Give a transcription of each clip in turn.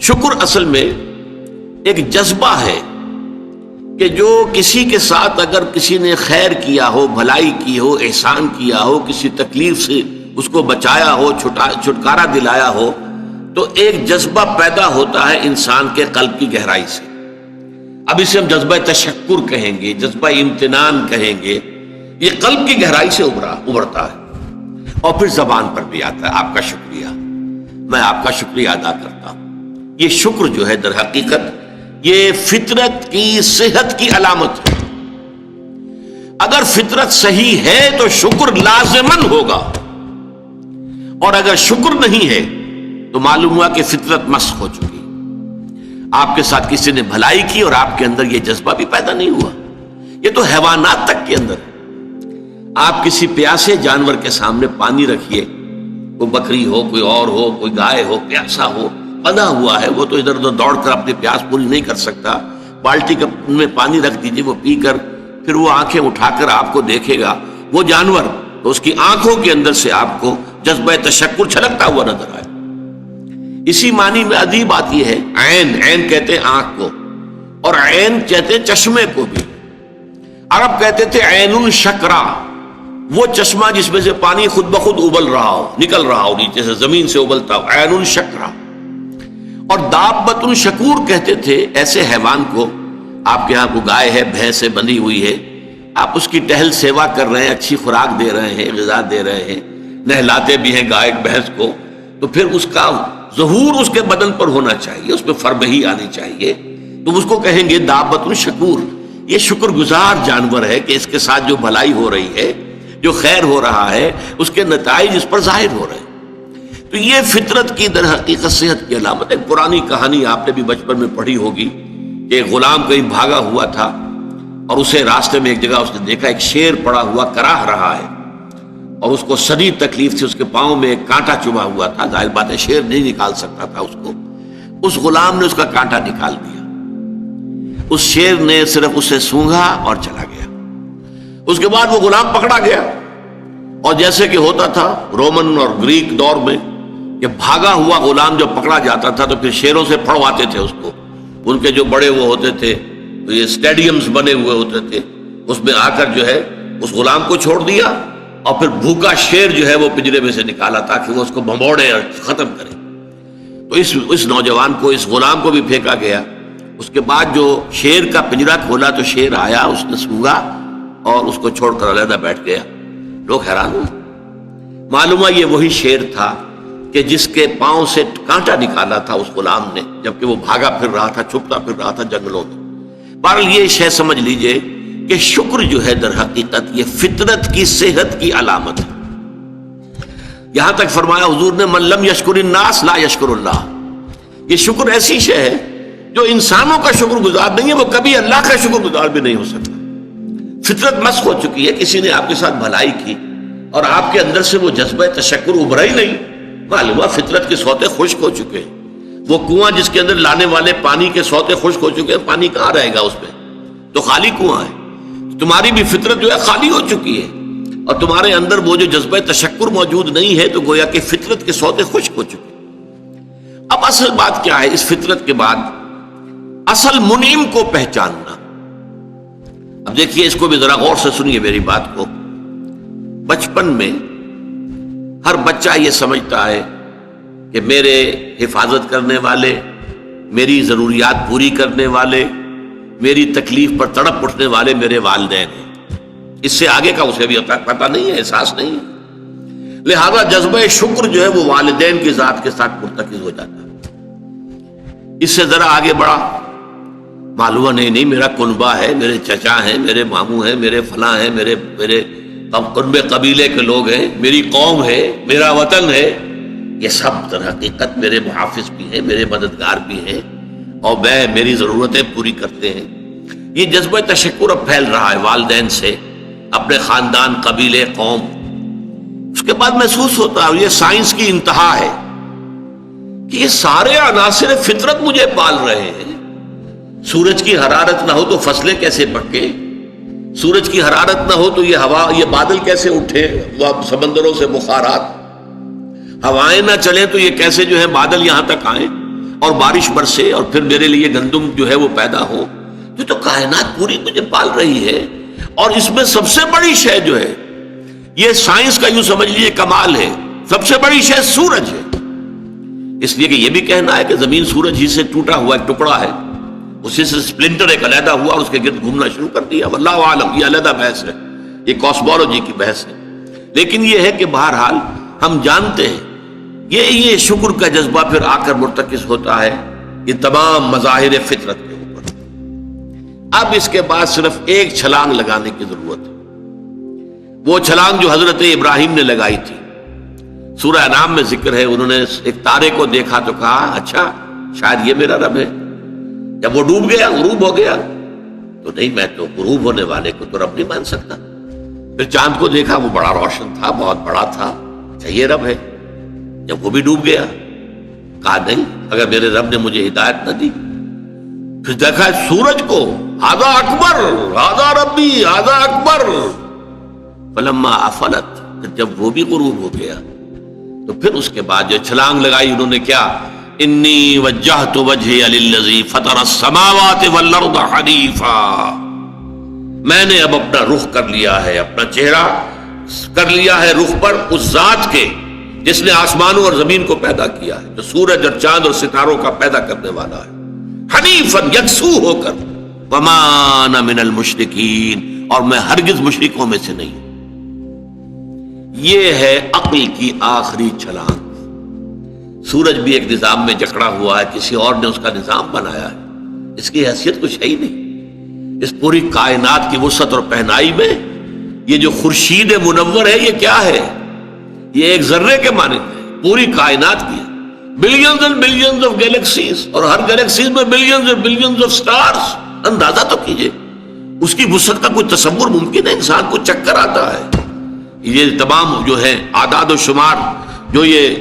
شکر اصل میں ایک جذبہ ہے کہ جو کسی کے ساتھ اگر کسی نے خیر کیا ہو، بھلائی کی ہو، احسان کیا ہو، کسی تکلیف سے اس کو بچایا ہو، چھٹکارا دلایا ہو، تو ایک جذبہ پیدا ہوتا ہے انسان کے قلب کی گہرائی سے. اب اسے ہم جذبہ تشکر کہیں گے، جذبہ امتنان کہیں گے. یہ قلب کی گہرائی سے ابھرتا ہے اور پھر زبان پر بھی آتا ہے. آپ کا شکریہ، میں آپ کا شکریہ ادا کرتا ہوں. یہ شکر جو ہے در حقیقت یہ فطرت کی صحت کی علامت ہے. اگر فطرت صحیح ہے تو شکر لازماً ہوگا، اور اگر شکر نہیں ہے تو معلوم ہوا کہ فطرت مسخ ہو چکی. آپ کے ساتھ کسی نے بھلائی کی اور آپ کے اندر یہ جذبہ بھی پیدا نہیں ہوا. یہ تو حیوانات تک کے اندر ہے. آپ کسی پیاسے جانور کے سامنے پانی رکھیے، کوئی بکری ہو، کوئی اور ہو، کوئی گائے ہو، پیاسا ہو، بندھا ہوا ہے، وہ تو ادھر ادھر دوڑ کر اپنی پیاس پوری نہیں کر سکتا. بالٹی میں پانی رکھ دیجیے، وہ پی کر پھر وہ آنکھیں اٹھا کر آپ کو دیکھے گا. وہ جانور تو اس کی آنکھوں کے اندر سے آپ کو جذبہ تشکر چھلکتا ہوا نظر آئے. اسی معنی میں عجیب بات یہ ہے، عین، عین کہتے ہیں آنکھ کو، اور عین کہتے ہیں چشمے کو بھی. عرب کہتے تھے عین الشکرا، وہ چشمہ جس میں سے پانی خود بخود ابل رہا ہو، نکل رہا ہو نیچے سے، زمین سے ابلتا ہو، عین الشکرا. اور دابۃ شکور کہتے تھے ایسے حیوان کو. آپ کے ہاں کو گائے ہے، بھینس سے بندھی ہوئی ہے، آپ اس کی ٹہل سیوا کر رہے ہیں، اچھی خوراک دے رہے ہیں، غذا دے رہے ہیں، نہلاتے بھی ہیں گائے بھینس کو، تو پھر اس کا ظہور اس کے بدن پر ہونا چاہیے، اس پہ فربہی آنی چاہیے. تو اس کو کہیں گے دابۃ شکور. یہ شکر گزار جانور ہے کہ اس کے ساتھ جو بھلائی ہو رہی ہے، جو خیر ہو رہا ہے، اس کے نتائج اس پر ظاہر ہو رہے ہیں. تو یہ فطرت کی در حقیقت صحت کی علامت. ایک پرانی کہانی آپ نے بھی بچپن میں پڑھی ہوگی کہ ایک غلام کہیں بھاگا ہوا تھا اور اسے راستے میں ایک جگہ اس نے دیکھا ایک شیر پڑا ہوا کراہ رہا ہے، اور اس کو شدید تکلیف سے اس کے پاؤں میں ایک کانٹا چبھا ہوا تھا. ظاہر بات ہے شیر نہیں نکال سکتا تھا اس کو. اس غلام نے اس کا کانٹا نکال دیا. اس شیر نے صرف اسے سونگھا اور چلا گیا. اس کے بعد وہ غلام پکڑا گیا، اور جیسے کہ ہوتا تھا رومن اور گریک دور میں کہ بھاگا ہوا غلام جب پکڑا جاتا تھا تو پھر شیروں سے پھڑواتے تھے اس کو. ان کے جو بڑے وہ ہوتے تھے، یہ اسٹیڈیمز بنے ہوئے ہوتے تھے، اس میں آ کر جو ہے اس غلام کو چھوڑ دیا، اور پھر بھوکا شیر جو ہے وہ پنجرے میں سے نکالا تاکہ وہ اس کو بھمبوڑے اور ختم کرے. تو اس نوجوان کو، اس غلام کو بھی پھینکا گیا. اس کے بعد جو شیر کا پنجرا کھولا تو شیر آیا، اس نے سونگا اور اس کو چھوڑ کر علیحدہ بیٹھ گیا. لوگ حیران ہوئے. معلوم ہے یہ وہی شیر تھا کہ جس کے پاؤں سے کانٹا نکالا تھا اس غلام نے، جبکہ وہ بھاگا پھر رہا تھا، چھپتا پھر رہا تھا جنگلوں میں. بہرحال یہ شے سمجھ لیجئے کہ شکر جو ہے در حقیقت یہ فطرت کی صحت کی علامت ہے. یہاں تک فرمایا حضور نے من لم یشکر الناس لا یشکر اللہ. یہ شکر ایسی شے ہے جو انسانوں کا شکر گزار نہیں ہے، وہ کبھی اللہ کا شکر گزار بھی نہیں ہو سکتا. فطرت مسخ ہو چکی ہے. کسی نے آپ کے ساتھ بھلائی کی اور آپ کے اندر سے وہ جذبہ تشکر ابھرا ہی نہیں، معلوم ہے فطرت کے سوتے خشک ہو چکے ہیں. وہ کنواں جس کے اندر لانے والے پانی کے سوتے خشک ہو چکے ہیں، پانی کہاں رہے گا اس میں؟ تو خالی کنواں ہے. تمہاری بھی فطرت جو ہے خالی ہو چکی ہے، اور تمہارے اندر وہ جو جذبہ تشکر موجود نہیں ہے، تو گویا کہ فطرت کے سوتے خشک ہو چکے. اب اصل بات کیا ہے؟ اس فطرت کے بعد اصل منعم کو پہچاننا. اب دیکھیے اس کو بھی ذرا غور سے سنیے میری بات کو. بچپن میں ہر بچہ یہ سمجھتا ہے کہ میرے حفاظت کرنے والے، میری ضروریات پوری کرنے والے، میری تکلیف پر تڑپ اٹھنے والے میرے والدین ہیں. اس سے آگے کا اسے بھی پتہ نہیں ہے، احساس نہیں ہے. لہذا جذبہ شکر جو ہے وہ والدین کی ذات کے ساتھ مرتکز ہو جاتا ہے. اس سے ذرا آگے بڑھا، معلوم نہیں میرا کنبہ ہے، میرے چچا ہیں، میرے ماموں ہیں، میرے فلاں ہیں، میرے کنبے قبیلے کے لوگ ہیں، میری قوم ہے، میرا وطن ہے. یہ سب در حقیقت میرے محافظ بھی ہیں، میرے مددگار بھی ہیں، اور میری ضرورتیں پوری کرتے ہیں. یہ جذبہ تشکر اب پھیل رہا ہے والدین سے، اپنے خاندان، قبیلے، قوم. اس کے بعد محسوس ہوتا ہے، یہ سائنس کی انتہا ہے، کہ یہ سارے عناصر فطرت مجھے پال رہے ہیں. سورج کی حرارت نہ ہو تو فصلیں کیسے پکے؟ سورج کی حرارت نہ ہو تو یہ ہوا، یہ بادل کیسے اٹھے؟ سمندروں سے بخارات. ہوائیں نہ چلیں تو یہ کیسے جو ہے بادل یہاں تک آئیں؟ اور بارش برسے اور پھر میرے لیے گندم جو ہے وہ پیدا ہو. تو کائنات پوری مجھے پال رہی ہے. اور اس میں سب سے بڑی شے جو ہے، یہ سائنس کا یوں سمجھ لیجیے کمال ہے، سب سے بڑی شے سورج ہے. اس لیے کہ یہ بھی کہنا ہے کہ زمین سورج ہی سے ٹوٹا ہوا ایک ٹکڑا ہے، اسی سے سپلنٹر ایک علیحدہ ہوا اور اس کے گرد گھومنا شروع کر دیا. واللہ عالم، یہ علیحدہ بحث ہے، یہ کاسمولوجی کی بحث ہے. لیکن یہ ہے کہ بہرحال ہم جانتے ہیں یہ شکر کا جذبہ پھر آ کر مرتکز ہوتا ہے یہ تمام مظاہر فطرت کے اوپر. اب اس کے بعد صرف ایک چھلانگ لگانے کی ضرورت ہے، وہ چھلانگ جو حضرت ابراہیم نے لگائی تھی. سورہ انعام میں ذکر ہے، انہوں نے ایک تارے کو دیکھا تو کہا اچھا شاید یہ میرا رب ہے. جب وہ ڈوب گیا، غروب ہو گیا، تو نہیں میں تو غروب ہونے والے کو تو رب نہیں مان سکتا. پھر چاند کو دیکھا، وہ بڑا روشن تھا، بہت بڑا تھا، اچھا یہ رب ہے. جب وہ بھی ڈوب گیا، کہا نہیں اگر میرے رب نے مجھے ہدایت نہ دی. پھر دیکھا سورج کو، ھذا اکبر ھذا ربی ھذا اکبر. فلما افلت، جب وہ بھی غروب ہو گیا تو پھر اس کے بعد جو چھلانگ لگائی انہوں نے کیا، انی وجہت وجہی للذی فطر السماوات والارض حنیفا. میں نے اب اپنا رخ کر لیا ہے، اپنا چہرہ کر لیا ہے رخ پر اس ذات کے جس نے آسمانوں اور زمین کو پیدا کیا ہے، جو سورج اور چاند اور ستاروں کا پیدا کرنے والا ہے. حنیفا، یکسو ہو کر. وما انا من المشرکین، اور میں ہرگز مشرکوں میں سے نہیں ہوں. یہ ہے عقل کی آخری چھلانگ. سورج بھی ایک نظام میں جکڑا ہوا ہے، کسی اور نے اس کا نظام بنایا ہے، اس کی حیثیت کچھ ہے ہی نہیں. اس پوری کائنات کی وسعت اور پہنائی میں یہ جو خورشید منور ہے یہ کیا ہے؟ یہ ایک ذرے کے مانند ہے. پوری کائنات کی billions and billions of galaxies, اور ہر گیلیکسیز میں billions and billions of stars. اندازہ تو کیجئے، اس کی وسعت کا کوئی تصور ممکن ہے؟ انسان کو چکر آتا ہے. یہ تمام جو ہے اعداد و شمار جو یہ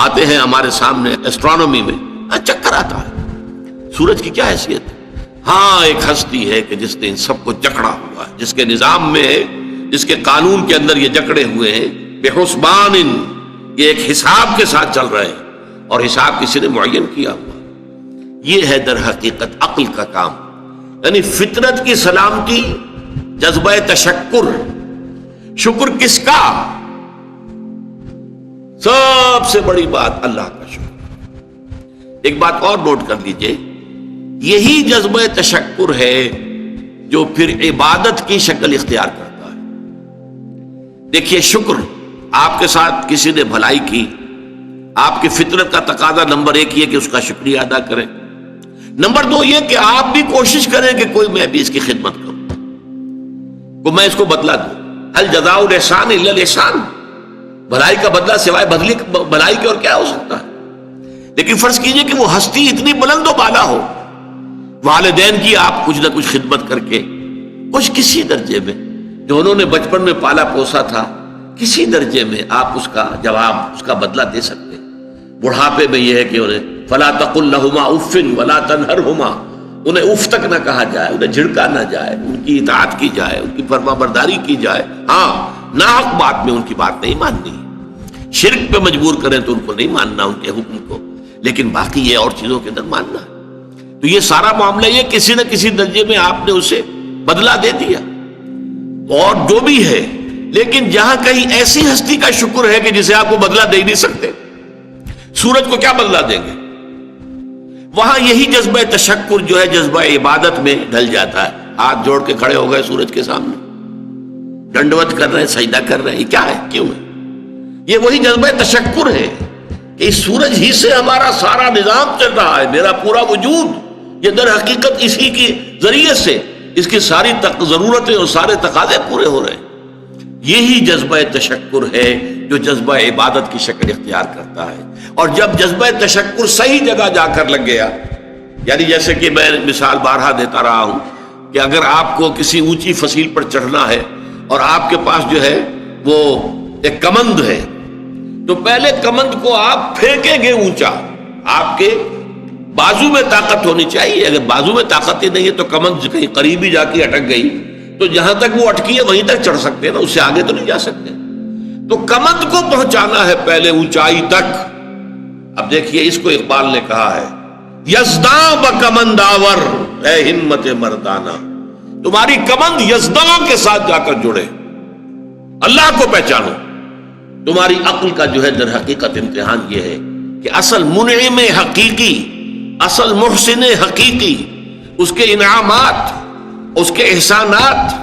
آتے ہیں ہمارے سامنے ایسٹرونومی میں، چکر آتا ہے. سورج کی کیا حیثیت ہے؟ ہاں ایک ہستی ہے کہ جس نے ان سب کو جکڑا ہوا ہے، جس کے نظام میں ہے، جس کے قانون کے اندر یہ جکڑے ہوئے ہیں. بحسبان، یہ ایک حساب کے ساتھ چل رہے ہیں، اور حساب کسی نے معین کیا ہوا. یہ ہے در حقیقت عقل کا کام. یعنی فطرت کی سلامتی، جذبہ تشکر. شکر کس کا؟ سب سے بڑی بات اللہ کا شکر. ایک بات اور نوٹ کر لیجئے، یہی جذبہ تشکر ہے جو پھر عبادت کی شکل اختیار کرتا ہے. دیکھیے شکر، آپ کے ساتھ کسی نے بھلائی کی، آپ کی فطرت کا تقاضا نمبر ایک یہ کہ اس کا شکریہ ادا کریں. نمبر دو یہ کہ آپ بھی کوشش کریں کہ کوئی میں بھی اس کی خدمت کروں، میں اس کو بدلہ دوں. هل جزاء الاحسان الا الاحسان، بھلائی کا بدلہ سوائے بھلائی کے اور کیا ہو سکتا ہے؟ لیکن فرض کیجئے کہ وہ ہستی اتنی بلند و بالا ہو، والدین کی آپ کچھ نہ کچھ خدمت کر کے کچھ کسی درجے میں، جو انہوں نے بچپن میں پالا پوسا تھا، کسی درجے میں آپ اس کا جواب، اس کا بدلہ دے سکتے. بڑھاپے میں یہ ہے کہ انہیں فلا تقل لهما اف ولا تنهرهما، انہیں اف تک نہ کہا جائے، انہیں جھڑکا نہ جائے، ان کی اطاعت کی جائے، ان کی فرما برداری کی جائے. ہاں ناحق بات میں ان کی بات نہیں ماننی، شرک پہ مجبور کریں تو ان کو نہیں ماننا، ان کے حکم کو، لیکن باقی یہ اور چیزوں کے اندر ماننا. تو یہ سارا معاملہ یہ کسی نہ کسی درجے میں آپ نے اسے بدلہ دے دیا اور جو بھی ہے. لیکن جہاں کہیں ایسی ہستی کا شکر ہے کہ جسے آپ کو بدلہ دے نہیں سکتے، سورج کو کیا بدلہ دیں گے، وہاں یہی جذبہ تشکر جو ہے جذبہ عبادت میں ڈھل جاتا ہے. ہاتھ جوڑ کے کھڑے ہو گئے سورج کے سامنے، ڈنڈوت کر رہے ہیں، سجدہ کر رہے ہیں. یہ کیا ہے، کیوں ہے؟ یہ وہی جذبہ تشکر ہے کہ اس سورج ہی سے ہمارا سارا نظام چل رہا ہے، میرا پورا وجود یہ در حقیقت اسی کے ذریعے سے اس کی ساری ضرورتیں اور سارے تقاضے پورے ہو رہے ہیں. یہی جذبہ تشکر ہے جو جذبہ عبادت کی شکل اختیار کرتا ہے. اور جب جذبہ تشکر صحیح جگہ جا کر لگ گیا، یعنی جیسے کہ میں مثال بارہا دیتا رہا ہوں کہ اگر آپ کو کسی اونچی فصیل پر چڑھنا ہے اور آپ کے پاس جو ہے وہ ایک کمند ہے، تو پہلے کمند کو آپ پھینکیں گے اونچا، آپ کے بازو میں طاقت ہونی چاہیے. اگر بازو میں طاقت ہی نہیں ہے تو کمند کہیں قریب ہی جا کے اٹک گئی تو جہاں تک وہ اٹکی ہے وہیں تک چڑھ سکتے ہیں نا، اس سے آگے تو نہیں جا سکتے. تو کمند کو پہنچانا ہے پہلے اونچائی تک. اب دیکھیے اس کو اقبال نے کہا ہے یزداں بکمن داور، اے ہمت مردانہ، تمہاری کمند یزداں کے ساتھ جا کر جڑے، اللہ کو پہچانو۔ تمہاری عقل کا جو ہے در حقیقت امتحان یہ ہے کہ اصل منعم حقیقی، اصل محسن حقیقی، اس کے انعامات، اس کے احسانات،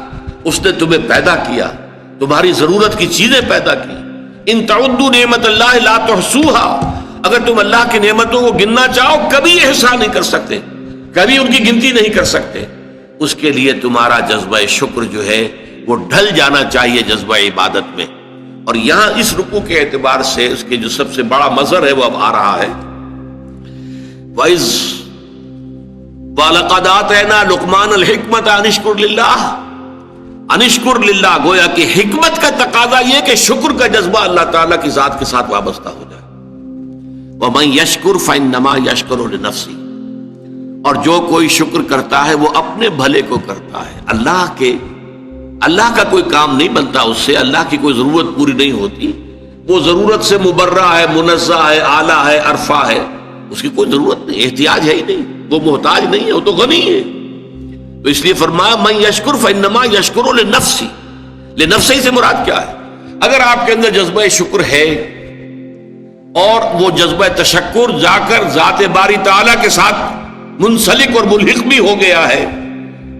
اس نے تمہیں پیدا کیا، تمہاری ضرورت کی چیزیں پیدا کی۔ ان تعدوا نعمت اللہ لا تحصوها، اگر تم اللہ کی نعمتوں کو گننا چاہو کبھی احسان نہیں کر سکتے، کبھی ان کی گنتی نہیں کر سکتے۔ اس کے لیے تمہارا جذبہ شکر جو ہے وہ ڈھل جانا چاہیے جذبہ عبادت میں۔ اور یہاں اس رکوع کے اعتبار سے اس کے جو سب سے بڑا مظہر ہے وہ اب آ رہا ہے، وَإِذْ وَلَقَدْ آتَيْنَا لُقْمَانَ الْحِكْمَةَ أَنِ اشْكُرْ لِلَّهِ، أَنِ اشْكُرْ لِلَّهِ، گویا کہ حکمت کا تقاضا یہ کہ شکر کا جذبہ اللہ تعالیٰ کی ذات کے ساتھ وابستہ ہو جائے۔ وَمَن يَشْكُرْ فَإِنَّمَا يَشْكُرُ لِنَفْسِهِ، اور جو کوئی شکر کرتا ہے وہ اپنے بھلے کو کرتا ہے۔ اللہ کا کوئی کام نہیں بنتا اس سے، اللہ کی کوئی ضرورت پوری نہیں ہوتی، وہ ضرورت سے مبرہ ہے، منزہ ہے، اعلیٰ ہے، عرفہ ہے، اس کی کوئی ضرورت نہیں، احتیاج ہے ہی نہیں، وہ محتاج نہیں ہے، وہ تو غنی ہے۔ تو اس لیے فرمایا من یشکر فانما یشکر لنفسہ، لنفسہ سے مراد کیا ہے؟ اگر آپ کے اندر جذبہ شکر ہے اور وہ جذبہ تشکر جا کر ذات باری تعالیٰ کے ساتھ منسلک اور ملحق بھی ہو گیا ہے،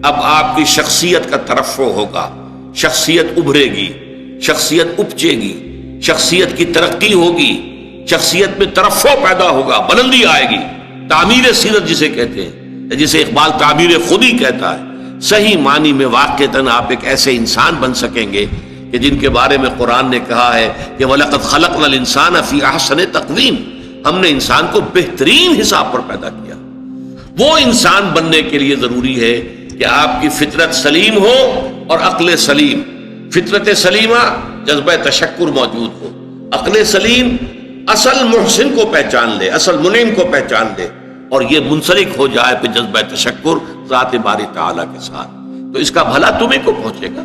اب آپ کی شخصیت کا ترفع ہوگا، شخصیت ابھرے گی، شخصیت اپجے گی، شخصیت کی ترقی ہوگی، شخصیت میں ترفع پیدا ہوگا، بلندی آئے گی، تعمیر سیرت جسے کہتے ہیں، جسے اقبال تعمیر خودی کہتا ہے۔ صحیح معنی میں واقعتاً آپ ایک ایسے انسان بن سکیں گے کہ جن کے بارے میں قرآن نے کہا ہے کہ وَلَقَدْ خَلَقْنَا الْإِنسَانَ فِي أَحْسَنِ تَقْوِيمٍ، ہم نے انسان کو بہترین حساب پر پیدا کیا۔ وہ انسان بننے کے لیے ضروری ہے کہ آپ کی فطرت سلیم ہو اور عقل سلیم۔ فطرت سلیمہ جذبہ تشکر موجود ہو، عقل سلیم اصل محسن کو پہچان لے، اصل منعم کو پہچان لے، اور یہ منسلک ہو جائے پہ جذبہ تشکر ذات باری تعالیٰ کے ساتھ، تو اس کا بھلا تمہیں کو پہنچے گا،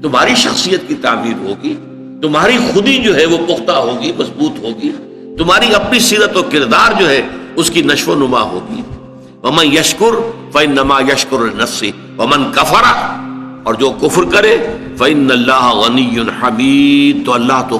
تمہاری شخصیت کی تعمیر ہوگی، تمہاری خودی جو ہے وہ پختہ ہوگی، مضبوط ہوگی، تمہاری اپنی سیرت و کردار جو ہے اس کی نشو و نما ہوگی۔ وَمَن يَشْكُرْ فَإِنَّمَا يَشْكُرُ لِنَفْسِهِ وَمَن كَفَرَ، اور جو کفر کرے فَإِنَّ اللَّهَ غَنِيٌّ حَمِيدٌ، تو اللہ تو